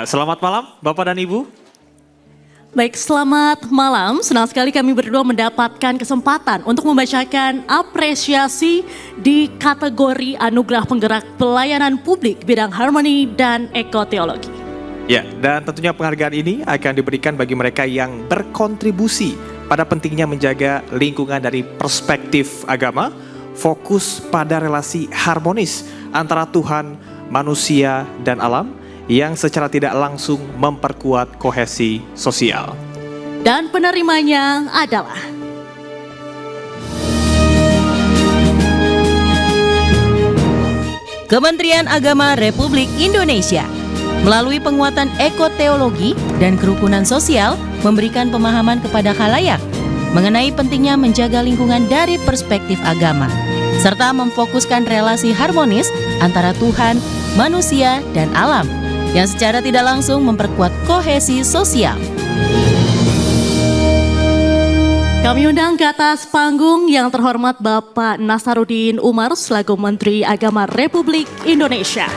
Ya, selamat malam Bapak dan Ibu. Baik, selamat malam. Senang sekali kami berdua mendapatkan kesempatan untuk membacakan apresiasi di kategori Anugerah Penggerak Pelayanan Publik bidang harmoni dan ekoteologi. Ya, dan tentunya penghargaan ini akan diberikan bagi mereka yang berkontribusi pada pentingnya menjaga lingkungan dari perspektif agama, fokus pada relasi harmonis antara Tuhan, manusia, dan alam, yang secara tidak langsung memperkuat kohesi sosial. Dan penerimanya adalah Kementerian Agama Republik Indonesia. Melalui penguatan ekoteologi dan kerukunan sosial, memberikan pemahaman kepada khalayak mengenai pentingnya menjaga lingkungan dari perspektif agama, serta memfokuskan relasi harmonis antara Tuhan, manusia, dan alam, yang secara tidak langsung memperkuat kohesi sosial. kami undang ke atas panggung yang terhormat Bapak Nasaruddin Umar selaku Menteri Agama Republik Indonesia.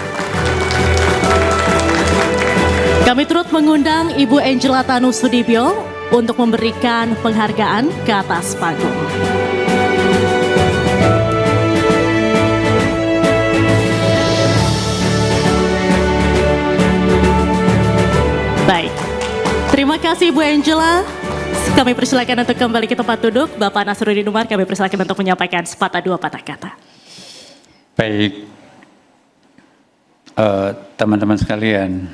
Kami turut mengundang Ibu Angela Tanu Sudibyo untuk memberikan penghargaan ke atas panggung. Baik, terima kasih Bu Angela. Kami persilakan untuk kembali ke tempat duduk. Bapak Nasaruddin Umar, kami persilakan untuk menyampaikan sepatah dua patah kata. Baik, teman-teman sekalian,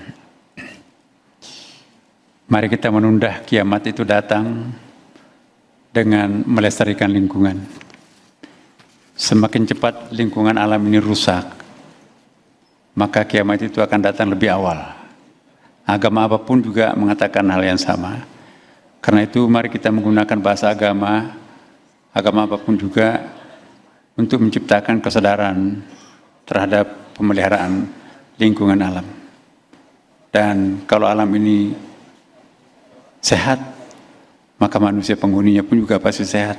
mari kita menunda kiamat itu datang dengan melestarikan lingkungan. Semakin cepat lingkungan alam ini rusak, maka kiamat itu akan datang lebih awal. Agama apapun juga mengatakan hal yang sama. Karena itu mari kita menggunakan bahasa agama apapun juga untuk menciptakan kesadaran terhadap pemeliharaan lingkungan alam. Dan kalau alam ini sehat, maka manusia penghuninya pun juga pasti sehat.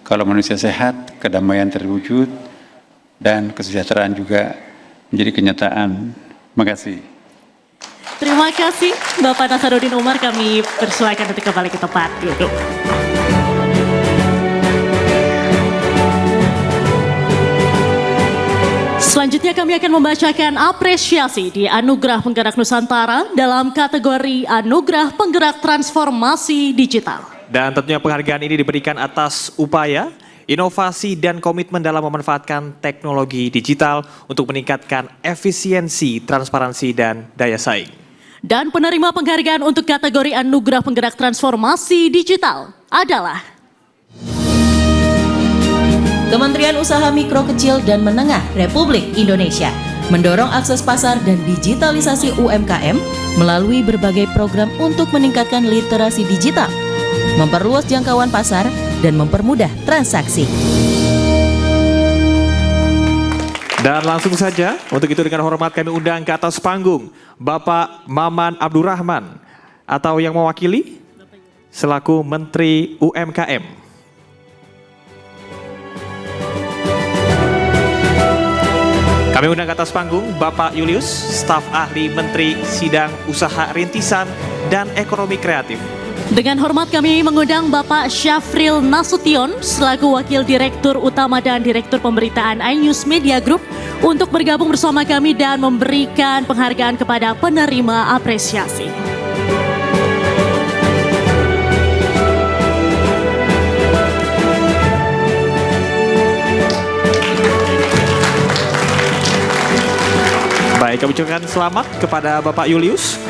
Kalau manusia sehat, kedamaian terwujud dan kesejahteraan juga menjadi kenyataan. Terima kasih. Terima kasih Bapak Nasaruddin Umar, kami persilakan untuk kembali ke tempat duduk. Selanjutnya kami akan membacakan apresiasi di Anugerah Penggerak Nusantara dalam kategori Anugerah Penggerak Transformasi Digital. Dan tentunya penghargaan ini diberikan atas upaya, inovasi, dan komitmen dalam memanfaatkan teknologi digital untuk meningkatkan efisiensi, transparansi, dan daya saing. Dan penerima penghargaan untuk kategori Anugerah Penggerak Transformasi Digital adalah Kementerian Usaha Mikro Kecil dan Menengah Republik Indonesia mendorong akses pasar dan digitalisasi UMKM melalui berbagai program untuk meningkatkan literasi digital, memperluas jangkauan pasar, dan mempermudah transaksi. Dan langsung saja, untuk itu dengan hormat kami undang ke atas panggung Bapak Maman Abdurrahman, atau yang mewakili selaku Menteri UMKM. Kami undang ke atas panggung Bapak Julius, staf ahli Menteri Sidang Usaha Rintisan dan Ekonomi Kreatif. Dengan hormat kami mengundang Bapak Syafril Nasution selaku Wakil Direktur Utama dan Direktur Pemberitaan iNews Media Group untuk bergabung bersama kami dan memberikan penghargaan kepada penerima apresiasi. Baik, kami ucapkan selamat kepada Bapak Julius.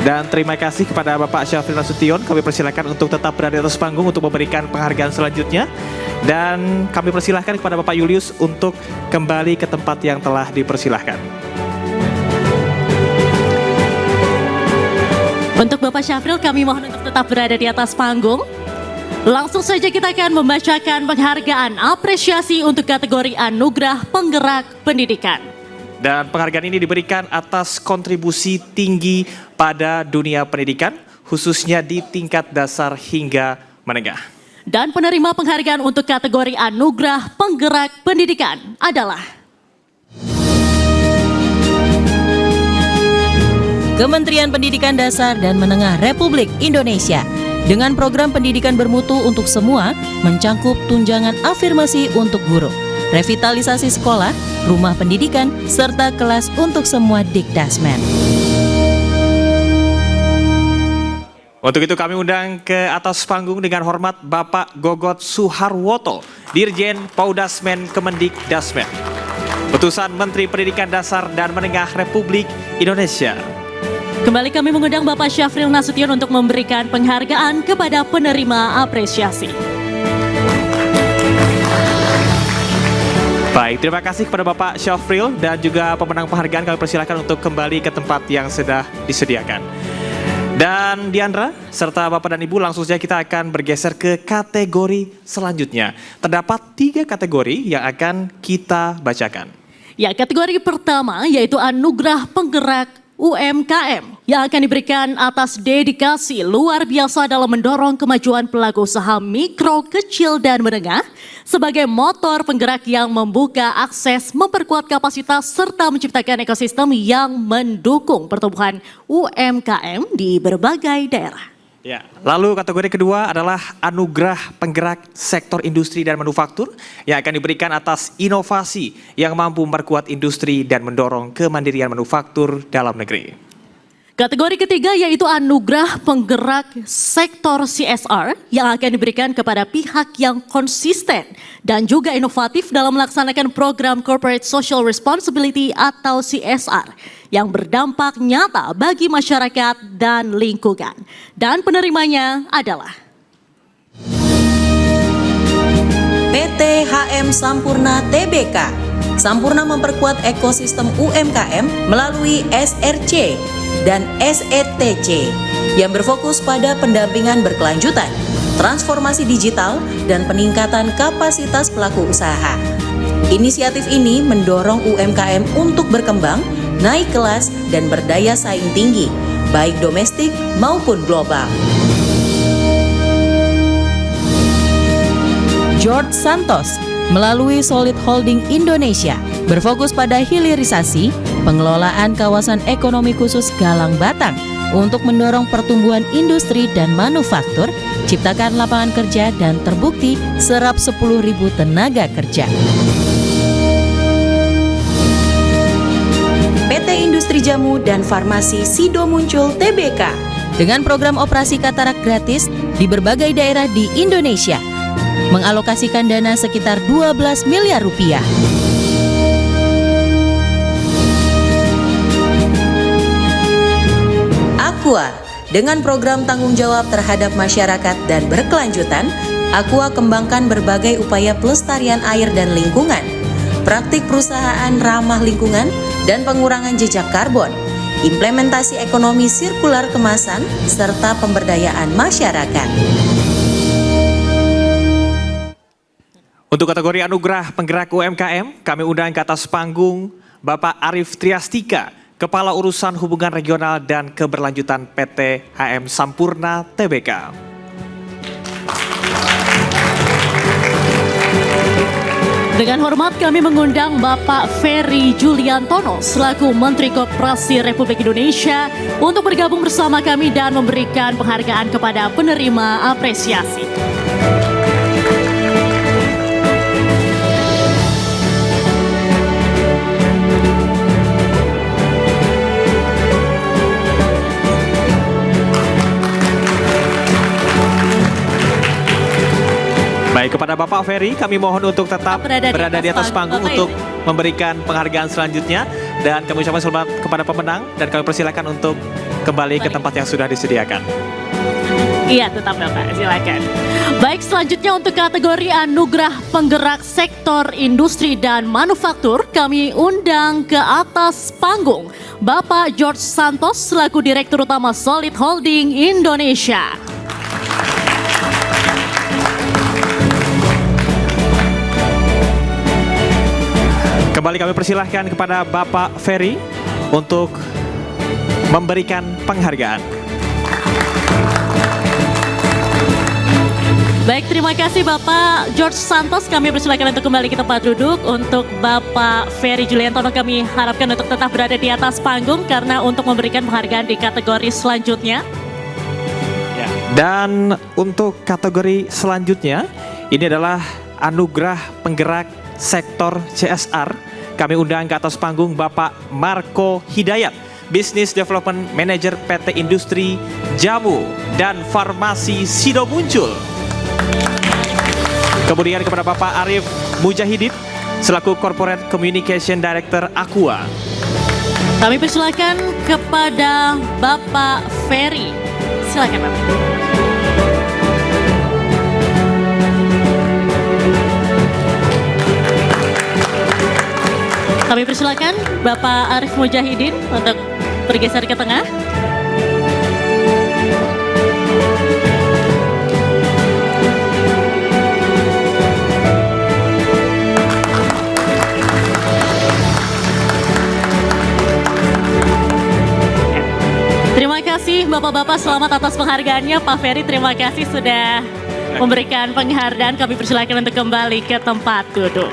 Dan terima kasih kepada Bapak Syafril Nasution. Kami persilakan untuk tetap berada di atas panggung untuk memberikan penghargaan selanjutnya. Dan kami persilahkan kepada Bapak Julius untuk kembali ke tempat yang telah dipersilahkan. Untuk Bapak Syafril kami mohon untuk tetap berada di atas panggung. Langsung saja kita akan membacakan penghargaan apresiasi untuk kategori Anugerah Penggerak Pendidikan. Dan penghargaan ini diberikan atas kontribusi tinggi pada dunia pendidikan, khususnya di tingkat dasar hingga menengah. Dan penerima penghargaan untuk kategori Anugerah Penggerak Pendidikan adalah Kementerian Pendidikan Dasar dan Menengah Republik Indonesia dengan program pendidikan bermutu untuk semua mencangkup tunjangan afirmasi untuk guru, revitalisasi sekolah, rumah pendidikan, serta kelas untuk semua Dikdasmen. Untuk itu kami undang ke atas panggung dengan hormat Bapak Gogot Suharwoto, Dirjen Paudasmen Kemendikdasmen. Putusan Menteri Pendidikan Dasar dan Menengah Republik Indonesia. Kembali kami mengundang Bapak Syafril Nasution untuk memberikan penghargaan kepada penerima apresiasi. Baik, terima kasih kepada Bapak Syafril dan juga pemenang penghargaan. Kami persilakan untuk kembali ke tempat yang sudah disediakan. Dan Diandra, serta Bapak dan Ibu, langsung saja kita akan bergeser ke kategori selanjutnya. Terdapat 3 kategori yang akan kita bacakan. Ya, kategori pertama yaitu Anugerah Penggerak UMKM yang akan diberikan atas dedikasi luar biasa dalam mendorong kemajuan pelaku usaha mikro, kecil, dan menengah sebagai motor penggerak yang membuka akses, memperkuat kapasitas, serta menciptakan ekosistem yang mendukung pertumbuhan UMKM di berbagai daerah. Ya, lalu kategori kedua adalah Anugerah Penggerak Sektor Industri dan Manufaktur yang akan diberikan atas inovasi yang mampu memperkuat industri dan mendorong kemandirian manufaktur dalam negeri. Kategori ketiga yaitu Anugerah Penggerak Sektor CSR yang akan diberikan kepada pihak yang konsisten dan juga inovatif dalam melaksanakan program Corporate Social Responsibility atau CSR yang berdampak nyata bagi masyarakat dan lingkungan. Dan penerimanya adalah PT HM Sampurna Tbk. Sampurna memperkuat ekosistem UMKM melalui SRC dan SETC yang berfokus pada pendampingan berkelanjutan, transformasi digital, dan peningkatan kapasitas pelaku usaha. Inisiatif ini mendorong UMKM untuk berkembang, naik kelas, dan berdaya saing tinggi, baik domestik maupun global. George Santos melalui Solid Holding Indonesia berfokus pada hilirisasi pengelolaan kawasan ekonomi khusus Galang Batang untuk mendorong pertumbuhan industri dan manufaktur, ciptakan lapangan kerja dan terbukti serap 10.000 tenaga kerja. PT Industri Jamu dan Farmasi Sido Muncul Tbk dengan program operasi katarak gratis di berbagai daerah di Indonesia mengalokasikan dana sekitar 12 miliar rupiah. Aqua, dengan program tanggung jawab terhadap masyarakat dan berkelanjutan, Aqua kembangkan berbagai upaya pelestarian air dan lingkungan, praktik perusahaan ramah lingkungan dan pengurangan jejak karbon, implementasi ekonomi sirkular kemasan, serta pemberdayaan masyarakat. Untuk kategori Anugerah Penggerak UMKM, kami undang ke atas panggung Bapak Arif Triastika, Kepala Urusan Hubungan Regional dan Keberlanjutan PT HM Sampurna Tbk. Dengan hormat kami mengundang Bapak Ferry Juliantono selaku Menteri Koperasi Republik Indonesia untuk bergabung bersama kami dan memberikan penghargaan kepada penerima apresiasi. Baik, kepada Bapak Ferry kami mohon untuk tetap berada di atas panggung untuk memberikan penghargaan selanjutnya. Dan kami ucapkan selamat kepada pemenang dan kami persilakan untuk kembali ke tempat yang sudah disediakan. Iya, tetap Bapak, silakan. Baik, selanjutnya untuk kategori Anugerah Penggerak Sektor Industri dan Manufaktur, kami undang ke atas panggung Bapak George Santos selaku Direktur Utama Solid Holding Indonesia. Kembali kami persilahkan kepada Bapak Ferry untuk memberikan penghargaan. Baik, terima kasih Bapak George Santos. Kami persilakan untuk kembali ke tempat duduk. Untuk Bapak Ferry Juliantono kami harapkan untuk tetap berada di atas panggung karena untuk memberikan penghargaan di kategori selanjutnya. Ya. Dan untuk kategori selanjutnya, ini adalah Anugerah Penggerak Sektor CSR. Kami undang ke atas panggung Bapak Marco Hidayat, Business Development Manager PT Industri Jamu dan Farmasi Sido Muncul. Kemudian kepada Bapak Arif Mujahidin selaku Corporate Communication Director Aqua. Kami persilakan kepada Bapak Ferry. Silakan Bapak. Kami persilakan Bapak Arif Mujahidin untuk bergeser ke tengah. Terima kasih Bapak-Bapak, selamat atas penghargaannya. Pak Ferry, terima kasih sudah memberikan penghargaan. Kami persilakan untuk kembali ke tempat duduk.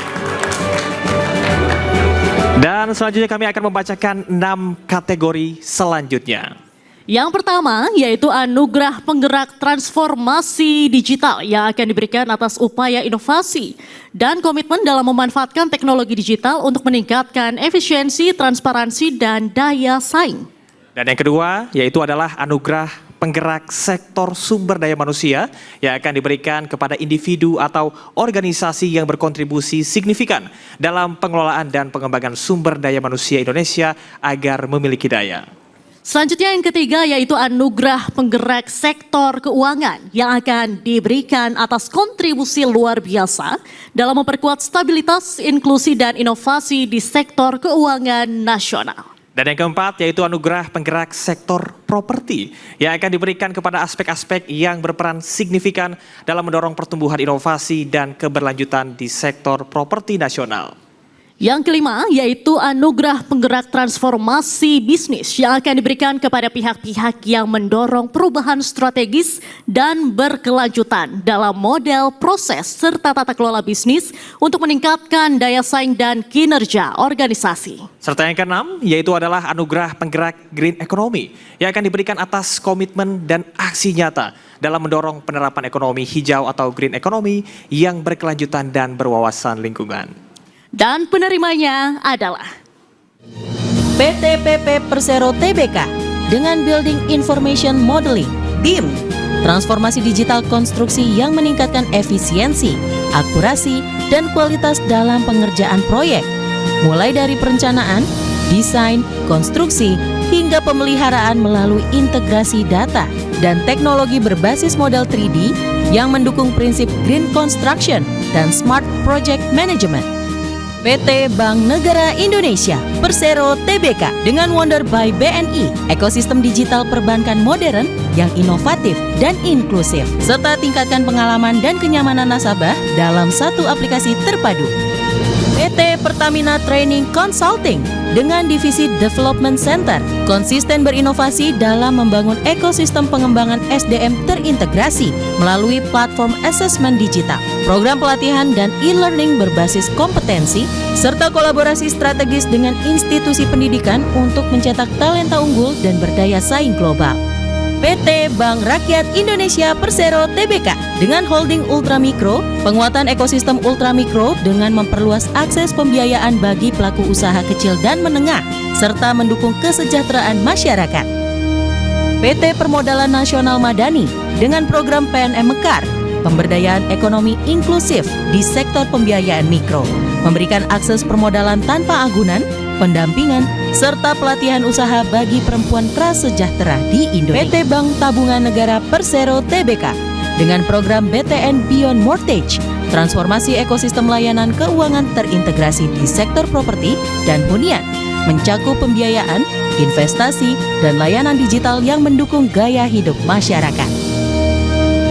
Dan selanjutnya kami akan membacakan 6 kategori selanjutnya. Yang pertama yaitu Anugerah Penggerak Transformasi Digital yang akan diberikan atas upaya inovasi dan komitmen dalam memanfaatkan teknologi digital untuk meningkatkan efisiensi, transparansi, dan daya saing. Dan yang kedua yaitu adalah Anugerah Penggerak Sektor Sumber Daya Manusia yang akan diberikan kepada individu atau organisasi yang berkontribusi signifikan dalam pengelolaan dan pengembangan sumber daya manusia Indonesia agar memiliki daya. Selanjutnya yang ketiga yaitu Anugerah Penggerak Sektor Keuangan yang akan diberikan atas kontribusi luar biasa dalam memperkuat stabilitas, inklusi, dan inovasi di sektor keuangan nasional. Dan yang keempat yaitu Anugerah Penggerak Sektor Properti yang akan diberikan kepada aspek-aspek yang berperan signifikan dalam mendorong pertumbuhan inovasi dan keberlanjutan di sektor properti nasional. Yang kelima yaitu Anugerah Penggerak Transformasi Bisnis yang akan diberikan kepada pihak-pihak yang mendorong perubahan strategis dan berkelanjutan dalam model, proses, serta tata kelola bisnis untuk meningkatkan daya saing dan kinerja organisasi. Serta yang keenam yaitu adalah Anugerah Penggerak Green Economy yang akan diberikan atas komitmen dan aksi nyata dalam mendorong penerapan ekonomi hijau atau green economy yang berkelanjutan dan berwawasan lingkungan. Dan penerimanya adalah PT PP Persero Tbk dengan Building Information Modeling BIM, transformasi digital konstruksi yang meningkatkan efisiensi, akurasi, dan kualitas dalam pengerjaan proyek, mulai dari perencanaan, desain, konstruksi, hingga pemeliharaan melalui integrasi data dan teknologi berbasis model 3D yang mendukung prinsip Green Construction dan Smart Project Management. PT Bank Negara Indonesia Persero Tbk dengan Wonder by BNI, ekosistem digital perbankan modern yang inovatif dan inklusif, serta tingkatkan pengalaman dan kenyamanan nasabah dalam satu aplikasi terpadu. PT Pertamina Training Consulting dengan divisi Development Center konsisten berinovasi dalam membangun ekosistem pengembangan SDM terintegrasi melalui platform assessment digital, program pelatihan dan e-learning berbasis kompetensi, serta kolaborasi strategis dengan institusi pendidikan untuk mencetak talenta unggul dan berdaya saing global. PT Bank Rakyat Indonesia Persero Tbk dengan holding ultramikro, penguatan ekosistem ultramikro dengan memperluas akses pembiayaan bagi pelaku usaha kecil dan menengah, serta mendukung kesejahteraan masyarakat. PT Permodalan Nasional Madani dengan program PNM Mekar, pemberdayaan ekonomi inklusif di sektor pembiayaan mikro, memberikan akses permodalan tanpa agunan, pendampingan, serta pelatihan usaha bagi perempuan prasejahtera di Indonesia. PT Bank Tabungan Negara Persero Tbk dengan program BTN Beyond Mortgage, transformasi ekosistem layanan keuangan terintegrasi di sektor properti dan hunian, mencakup pembiayaan, investasi, dan layanan digital yang mendukung gaya hidup masyarakat.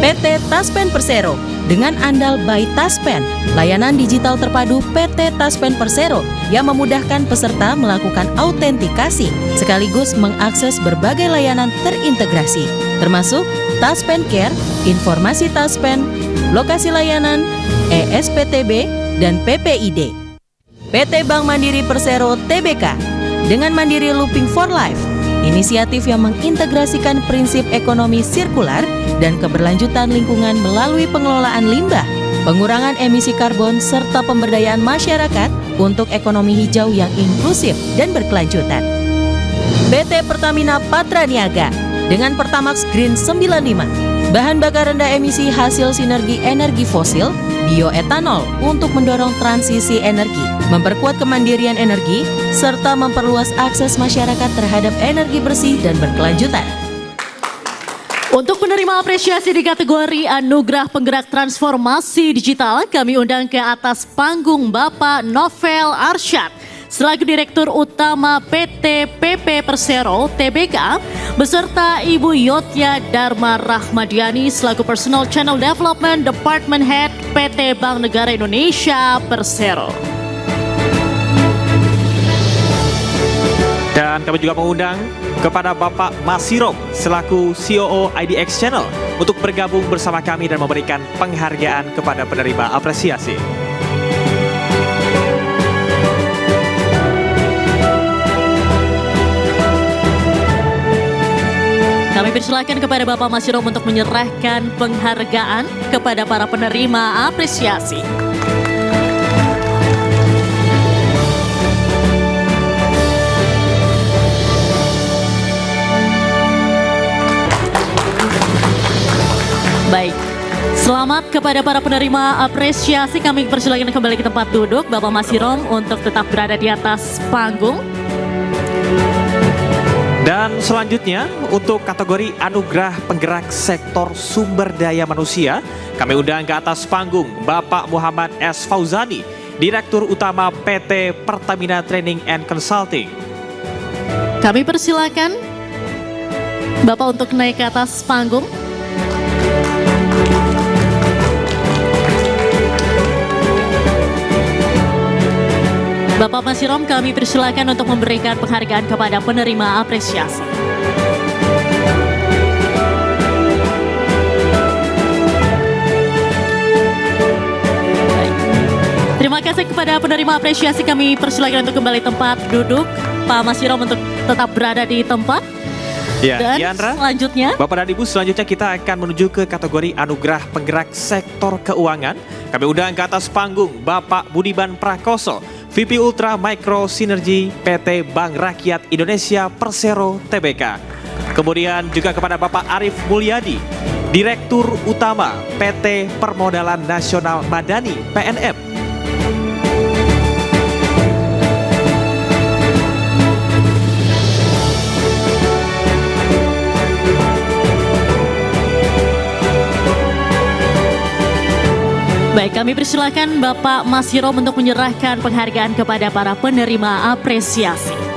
PT Taspen Persero dengan Andal by Taspen, layanan digital terpadu PT Taspen Persero yang memudahkan peserta melakukan autentikasi sekaligus mengakses berbagai layanan terintegrasi, termasuk Taspen Care, informasi Taspen, lokasi layanan, ESPTB, dan PPID. PT Bank Mandiri Persero Tbk dengan Mandiri Looping for Life, inisiatif yang mengintegrasikan prinsip ekonomi sirkular dan keberlanjutan lingkungan melalui pengelolaan limbah, pengurangan emisi karbon, serta pemberdayaan masyarakat untuk ekonomi hijau yang inklusif dan berkelanjutan. PT Pertamina Patraniaga dengan Pertamax Green 95, bahan bakar rendah emisi hasil sinergi energi fosil, bioetanol untuk mendorong transisi energi, memperkuat kemandirian energi, serta memperluas akses masyarakat terhadap energi bersih dan berkelanjutan. Untuk menerima apresiasi di kategori Anugerah Penggerak Transformasi Digital, kami undang ke atas panggung Bapak Novel Arsyad selaku Direktur Utama PT PP Persero Tbk beserta Ibu Yotya Dharma Rahmadiani selaku Personal Channel Development Department Head PT Bank Negara Indonesia Persero. Dan kami juga mengundang kepada Bapak Masirong selaku COO IDX Channel untuk bergabung bersama kami dan memberikan penghargaan kepada penerima apresiasi. Kami persilakan kepada Bapak Masirong untuk menyerahkan penghargaan kepada para penerima apresiasi. Baik, selamat kepada para penerima apresiasi. Kami persilakan kembali ke tempat duduk Bapak Masirong untuk tetap berada di atas panggung. Dan selanjutnya untuk kategori Anugerah Penggerak Sektor Sumber Daya Manusia, kami undang ke atas panggung Bapak Muhammad S. Fauzani, Direktur Utama PT Pertamina Training and Consulting. Kami persilakan Bapak untuk naik ke atas panggung. Bapak Masirong, kami persilakan untuk memberikan penghargaan kepada penerima apresiasi. Baik. Terima kasih kepada penerima apresiasi. Kami persilakan untuk kembali tempat duduk. Pak Masirong untuk tetap berada di tempat. Ya, Dan Diandra, selanjutnya, Bapak dan Ibu, selanjutnya kita akan menuju ke kategori Anugerah Penggerak Sektor Keuangan. Kami undang ke atas panggung Bapak Budiman Prakoso, VP Ultra Micro Synergy PT Bank Rakyat Indonesia Persero Tbk. Kemudian juga kepada Bapak Arif Mulyadi, Direktur Utama PT Permodalan Nasional Madani PNM. baik, kami persilakan Bapak Masirong untuk menyerahkan penghargaan kepada para penerima apresiasi.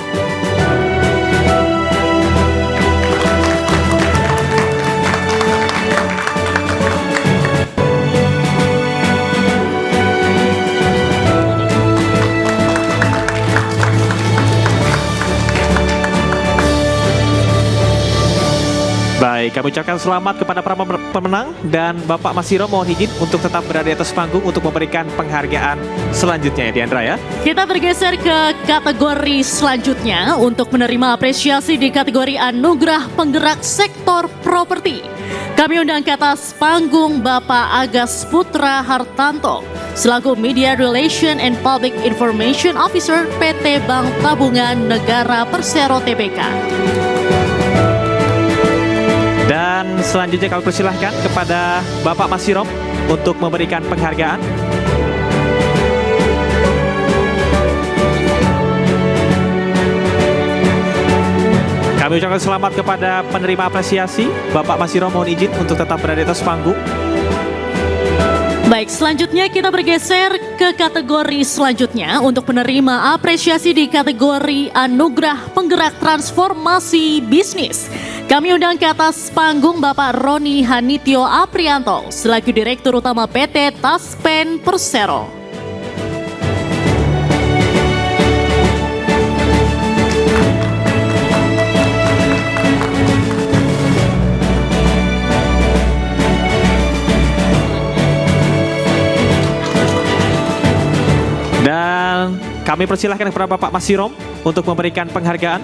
Baik, kami ucapkan selamat kepada para pemenang dan Bapak Masirong mohon izin untuk tetap berada di atas panggung untuk memberikan penghargaan selanjutnya ya Diandra ya. Kita bergeser ke kategori selanjutnya untuk menerima apresiasi di kategori Anugerah Penggerak Sektor Properti. Kami undang ke atas panggung Bapak Agas Putra Hartanto selaku Media Relation and Public Information Officer PT Bank Tabungan Negara Persero Tbk. Dan selanjutnya kami persilahkan kepada Bapak Masirong untuk memberikan penghargaan. Kami ucapkan selamat kepada penerima apresiasi. Bapak Masirong mohon izin untuk tetap berada di atas panggung. Baik, selanjutnya kita bergeser ke kategori selanjutnya untuk penerima apresiasi di kategori Anugerah Penggerak Transformasi Bisnis. Kami undang ke atas panggung Bapak Roni Hanitio Aprianto selaku Direktur Utama PT Taspen Persero. Dan kami persilahkan kepada Bapak Masirom untuk memberikan penghargaan.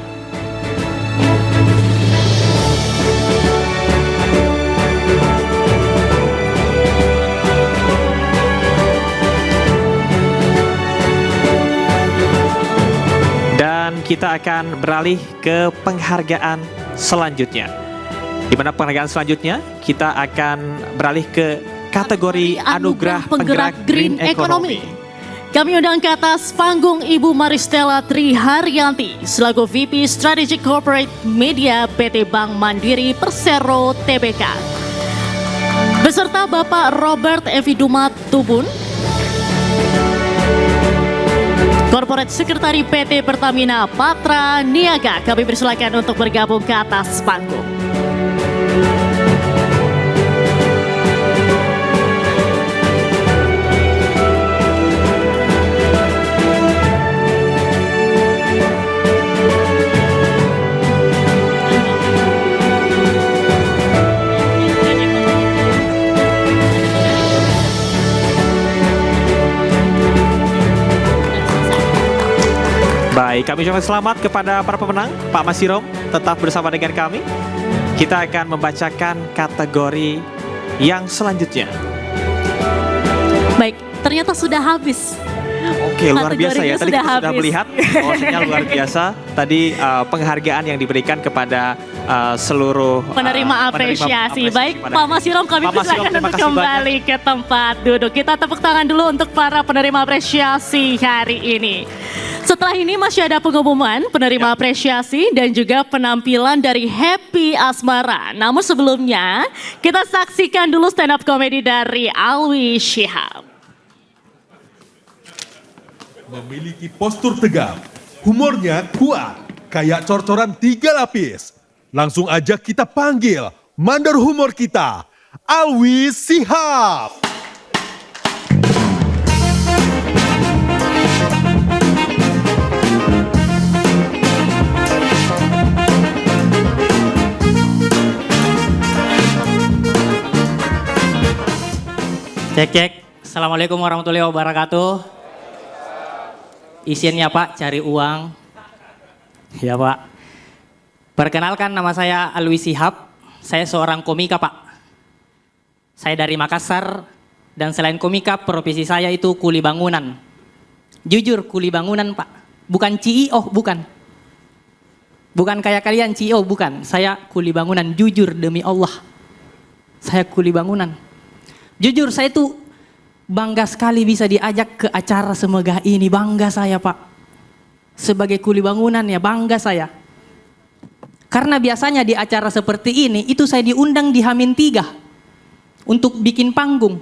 Dan kita akan beralih ke penghargaan selanjutnya. Di mana penghargaan selanjutnya kita akan beralih ke kategori Anugerah Penggerak Green Economy. Kami undang ke atas panggung Ibu Maristella Triharyanti selaku VP Strategic Corporate Media PT Bank Mandiri Persero Tbk. Beserta Bapak Robert Eviduma Tubun, Corporate Sekretari PT Pertamina Patra Niaga. Kami persilakan untuk bergabung ke atas panggung. Baik, kami ucapkan selamat kepada para pemenang. Pak Masirom tetap bersama dengan kami. Kita akan membacakan kategori yang selanjutnya. Baik, ternyata sudah habis. Oke, luar biasa ya. Kategorinya Tadi kita sudah habis. melihat bahwasanya luar biasa. Tadi penghargaan yang diberikan kepada seluruh Penerima apresiasi. Baik, kepada- Pak Masirom, kami Pak Masirom, persilakan terima untuk kasih kembali ke tempat duduk. Kita tepuk tangan dulu untuk para penerima apresiasi hari ini. Setelah ini masih ada pengumuman penerima apresiasi dan juga penampilan dari Happy Asmara. Namun sebelumnya, kita saksikan dulu stand up comedy dari Alwi Shihab. Memiliki postur tegap, humornya kuat, kayak cor-coran 3 lapis. Langsung aja kita panggil mandor humor kita, Alwi Shihab. Cek cek. Assalamualaikum warahmatullahi wabarakatuh. Isiannya Pak, cari uang. Ya Pak. Perkenalkan, nama saya Alwi Shihab. Saya seorang komika Pak. Saya dari Makassar dan selain komika profesi saya itu kuli bangunan. Jujur kuli bangunan Pak. Bukan CEO, bukan. Bukan kayak kalian CEO, bukan. Saya kuli bangunan, jujur demi Allah. Saya kuli bangunan. Jujur saya tuh bangga sekali bisa diajak ke acara semegah ini. Bangga saya Pak. Sebagai kuli bangunan ya bangga saya. Karena biasanya di acara seperti ini itu saya diundang di H-3 untuk bikin panggung.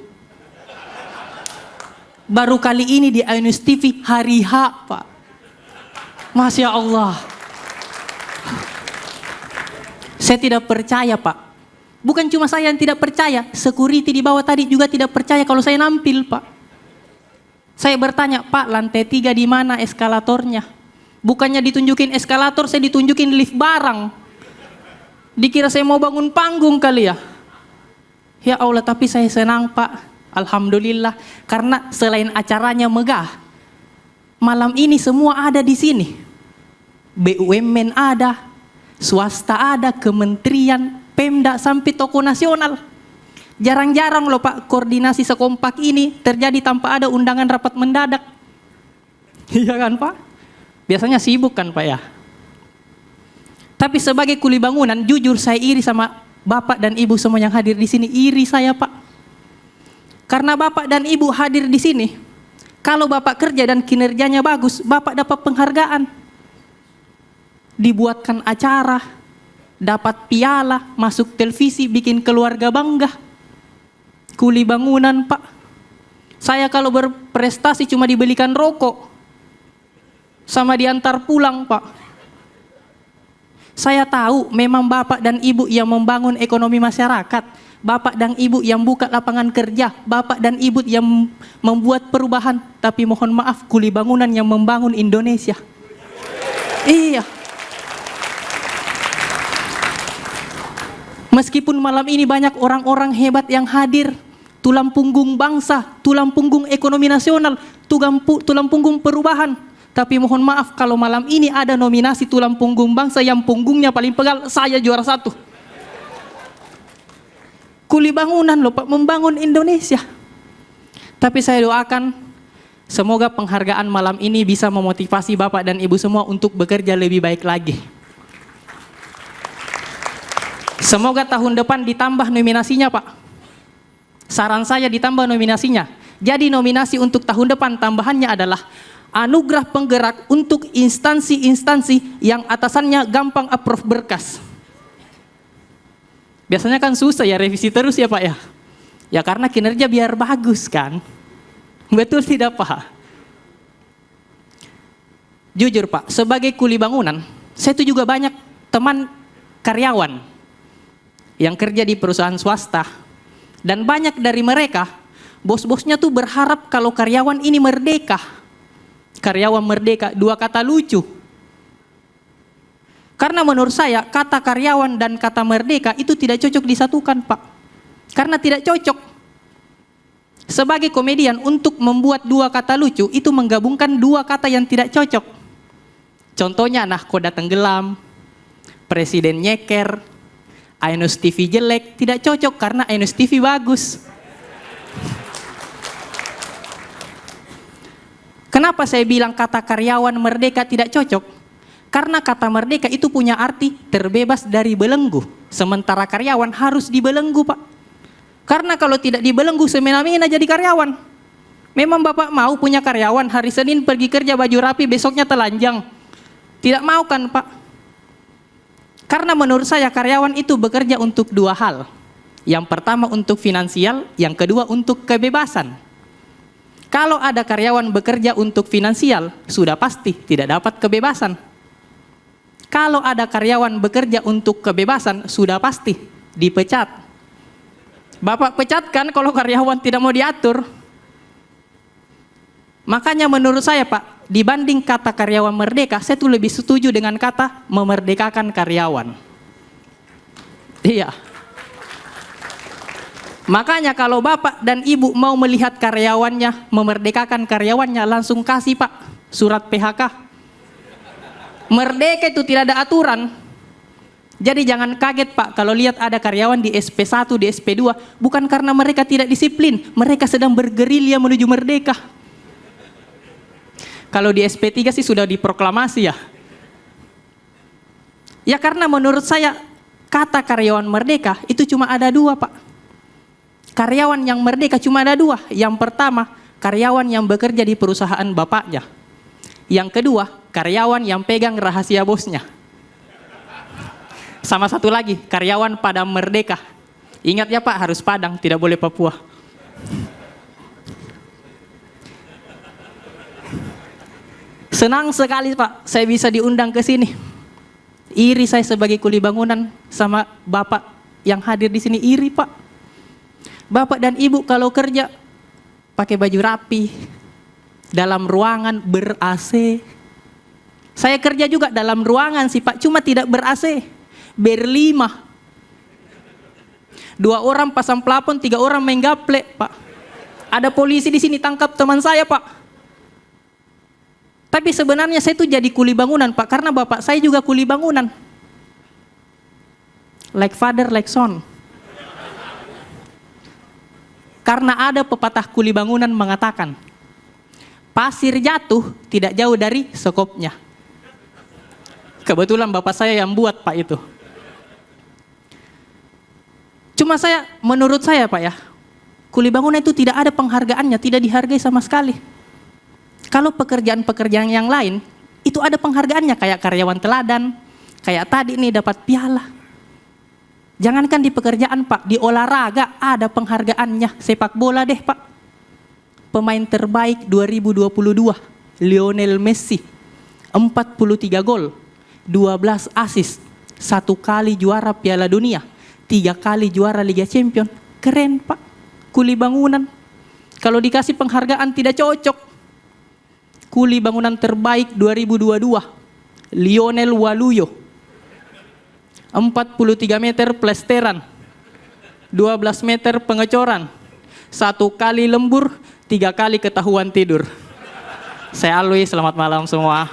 Baru kali ini di Ainus TV hari H Pak. Masya Allah. Saya tidak percaya Pak. Bukan cuma saya yang tidak percaya, security di bawah tadi juga tidak percaya kalau saya nampil Pak. Saya bertanya, Pak lantai 3 di mana eskalatornya? Bukannya ditunjukin eskalator, saya ditunjukin lift barang. Dikira saya mau bangun panggung kali ya. Ya Allah, tapi saya senang Pak. Alhamdulillah, karena selain acaranya megah, malam ini semua ada di sini. BUMN ada, swasta ada, kementerian, Pemda sampai toko nasional. Jarang-jarang loh Pak koordinasi sekompak ini terjadi tanpa ada undangan rapat mendadak. Iya kan Pak? Biasanya sibuk kan Pak ya. Tapi sebagai kuli bangunan, jujur saya iri sama Bapak dan Ibu semua yang hadir di sini. Iri saya Pak. Karena Bapak dan Ibu hadir di sini, kalau Bapak kerja dan kinerjanya bagus, Bapak dapat penghargaan. Dibuatkan acara, dapat piala, masuk televisi, bikin keluarga bangga. Kuli bangunan Pak. Saya kalau berprestasi cuma dibelikan rokok, sama diantar pulang Pak. Saya tahu memang Bapak dan Ibu yang membangun ekonomi masyarakat. Bapak dan Ibu yang buka lapangan kerja. Bapak dan Ibu yang membuat perubahan. Tapi mohon maaf, kuli bangunan yang membangun Indonesia. Iya. Meskipun malam ini banyak orang-orang hebat yang hadir, tulang punggung bangsa, tulang punggung ekonomi nasional, tulang punggung perubahan. Tapi mohon maaf kalau malam ini ada nominasi tulang punggung bangsa yang punggungnya paling pegal, saya juara 1. Kuli bangunan loh Pak, membangun Indonesia. Tapi saya doakan semoga penghargaan malam ini bisa memotivasi Bapak dan Ibu semua untuk bekerja lebih baik lagi. Semoga tahun depan ditambah nominasinya Pak. Saran saya ditambah nominasinya. Jadi nominasi untuk tahun depan tambahannya adalah anugerah penggerak untuk instansi-instansi yang atasannya gampang approve berkas. Biasanya kan susah ya revisi terus ya Pak ya. Ya karena kinerja biar bagus kan. Betul tidak Pak? Jujur Pak, sebagai kuli bangunan, saya itu juga banyak teman karyawan yang kerja di perusahaan swasta. Dan banyak dari mereka, bos-bosnya tuh berharap kalau karyawan ini merdeka. Karyawan merdeka, 2 kata lucu. Karena menurut saya kata karyawan dan kata merdeka itu tidak cocok disatukan Pak. Karena tidak cocok. Sebagai komedian untuk membuat 2 kata lucu itu menggabungkan 2 kata yang tidak cocok. Contohnya nahkoda tenggelam, presiden nyeker, Ainus TV jelek, tidak cocok karena Ainus TV bagus. Kenapa saya bilang kata karyawan merdeka tidak cocok? Karena kata merdeka itu punya arti terbebas dari belenggu. Sementara karyawan harus dibelenggu Pak. Karena kalau tidak dibelenggu semena-mena jadi karyawan. Memang Bapak mau punya karyawan hari Senin pergi kerja baju rapi besoknya telanjang? Tidak mau kan Pak? Karena menurut saya karyawan itu bekerja untuk 2 hal. Yang pertama untuk finansial, yang kedua untuk kebebasan. Kalau ada karyawan bekerja untuk finansial, sudah pasti tidak dapat kebebasan. Kalau ada karyawan bekerja untuk kebebasan, sudah pasti dipecat. Bapak pecat kan kalau karyawan tidak mau diatur. Makanya menurut saya Pak, dibanding kata karyawan merdeka, saya tuh lebih setuju dengan kata memerdekakan karyawan. Iya. Makanya kalau Bapak dan Ibu mau melihat karyawannya, memerdekakan karyawannya, langsung kasih Pak surat PHK. Merdeka itu tidak ada aturan. Jadi jangan kaget Pak kalau lihat ada karyawan di SP1, di SP2, bukan karena mereka tidak disiplin, mereka sedang bergerilya menuju merdeka. Kalau di SP3 sih sudah diproklamasi ya. Ya karena menurut saya kata karyawan merdeka itu cuma ada 2 Pak. Karyawan yang merdeka cuma ada 2. Yang pertama, karyawan yang bekerja di perusahaan bapaknya. Yang kedua, karyawan yang pegang rahasia bosnya. Sama satu lagi, karyawan Padang Merdeka. Ingat ya Pak, harus Padang, tidak boleh Papua. Senang sekali Pak, saya bisa diundang ke sini. Iri saya sebagai kuli bangunan sama Bapak yang hadir di sini, iri Pak. Bapak dan Ibu kalau kerja pakai baju rapi, dalam ruangan ber-AC. Saya kerja juga dalam ruangan sih Pak, cuma tidak ber-AC, ber-5. 2 orang pasang plafon, 3 orang main gaple Pak. Ada polisi di sini tangkap teman saya Pak. Tapi sebenarnya saya tuh jadi kuli bangunan Pak, karena bapak saya juga kuli bangunan. Like father, like son. Karena ada pepatah kuli bangunan mengatakan, pasir jatuh tidak jauh dari sekopnya. Kebetulan bapak saya yang buat Pak itu. Cuma menurut saya Pak ya, kuli bangunan itu tidak ada penghargaannya, tidak dihargai sama sekali. Kalau pekerjaan-pekerjaan yang lain, itu ada penghargaannya, kayak karyawan teladan, kayak tadi nih dapat piala. Jangankan di pekerjaan Pak, di olahraga ada penghargaannya, sepak bola deh Pak. Pemain terbaik 2022, Lionel Messi, 43 gol, 12 assist, 1 kali juara Piala Dunia, 3 kali juara Liga Champion. Keren Pak, kuli bangunan. Kalau dikasih penghargaan tidak cocok. Kuli bangunan terbaik 2022, Lionel Waluyo, 43 meter plesteran, 12 meter pengecoran, 1 kali lembur, 3 kali ketahuan tidur. Saya Alwi, selamat malam semua.